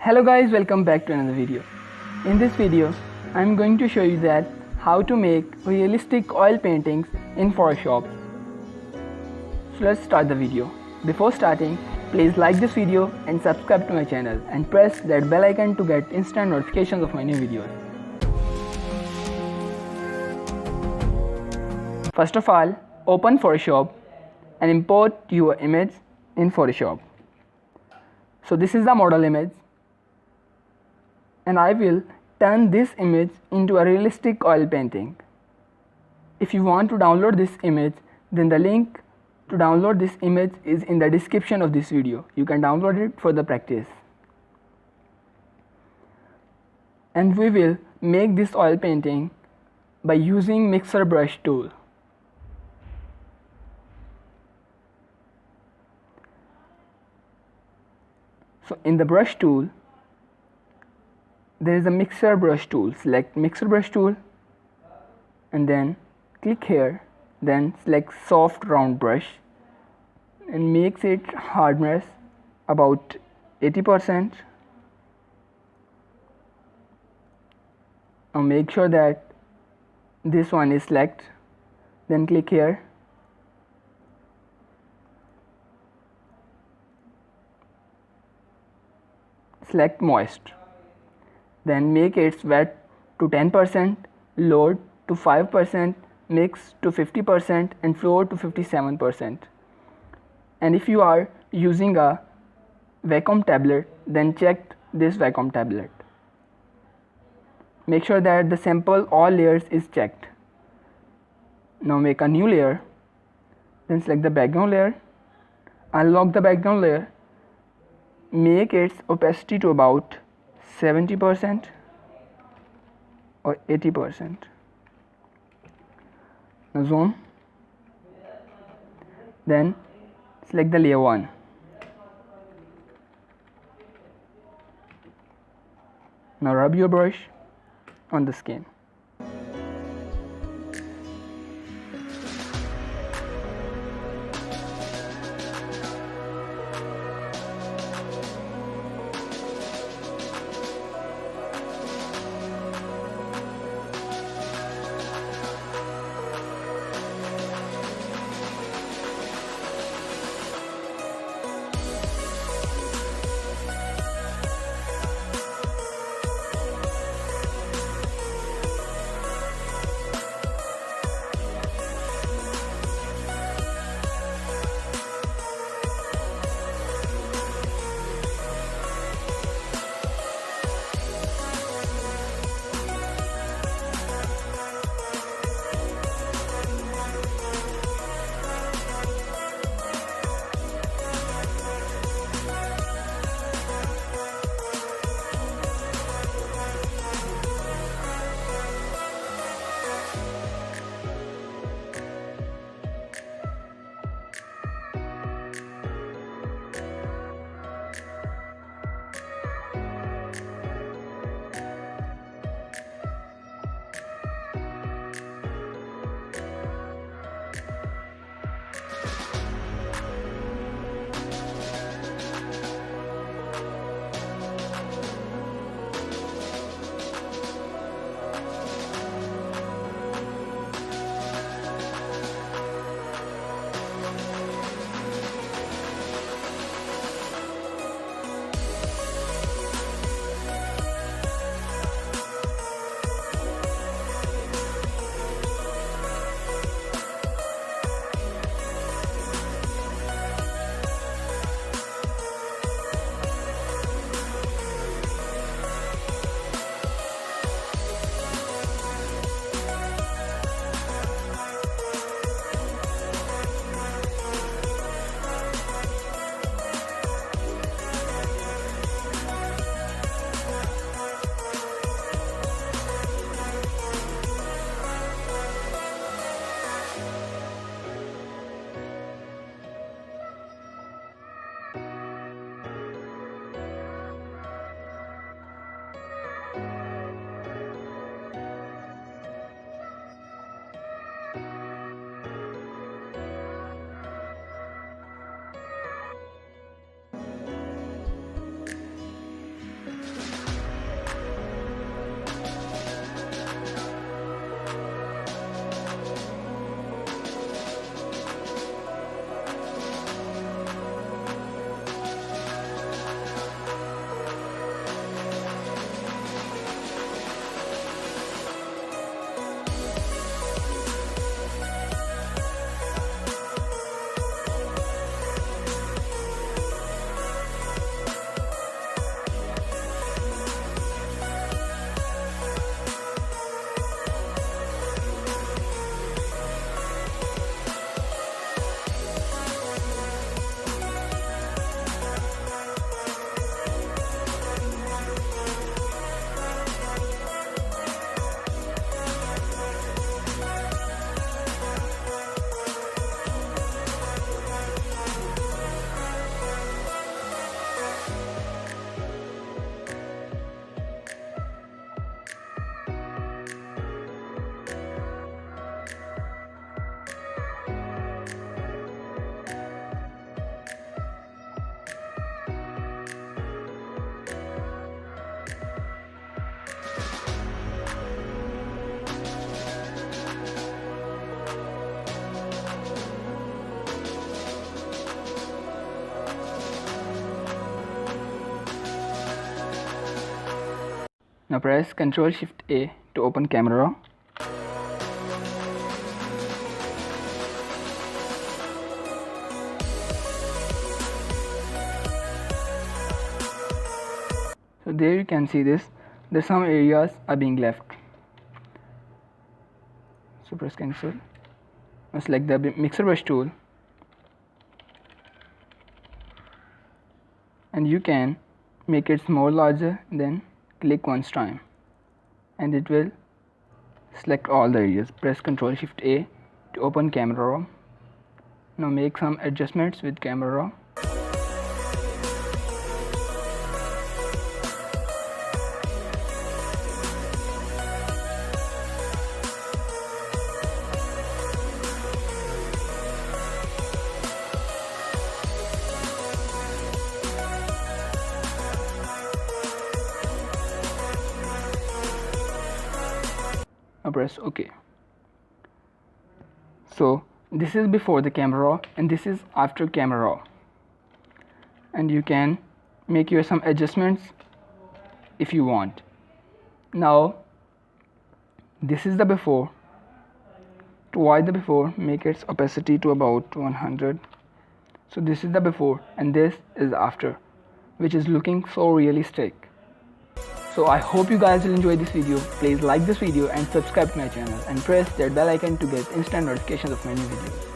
Hello guys, welcome back to another video. In this video, I'm going to show you that how to make realistic oil paintings in Photoshop. So let's start the video. Before starting, please like this video and subscribe to my channel and press that bell icon to get instant notifications of my new videos. First of all, open Photoshop and import your image in Photoshop. So this is the model image, and I will turn this image into a realistic oil painting. If you want to download this image, then the link to download this image is in the description of this video. You can download it for the practice. And we will make this oil painting by using mixer brush tool. So in the brush tool, there is a mixer brush tool. Select mixer brush tool and then click here, then select soft round brush and makes it hardness about 80%. Now make sure that this one is select, then click here, select moist, then make its wet to 10%, load to 5%, mix to 50% and flow to 57%. And if you are using a vacuum tablet, then check this vacuum tablet. Make sure that the sample all layers is checked. Now make a new layer, then select the background layer, unlock the background layer, make its opacity to about 70% or 80%. Now zoom, then select the layer 1. Now rub your brush on the skin. Now press Ctrl Shift A to open Camera Raw. So there you can see this. There's some areas are being left. So press cancel. Now select the mixer brush tool, and you can make it more larger, then click once time and it will select all the areas. Press Ctrl Shift A to open Camera Raw. Now make some adjustments with Camera Raw. Now press OK. So this is before the Camera Raw and this is after Camera Raw, and you can make your some adjustments if you want. Now this is the before. To avoid the before, make its opacity to about 100. So this is the before and this is after, which is looking so realistic. So I hope you guys will enjoy this video. Please like this video and subscribe to my channel and press that bell icon to get instant notifications of my new videos.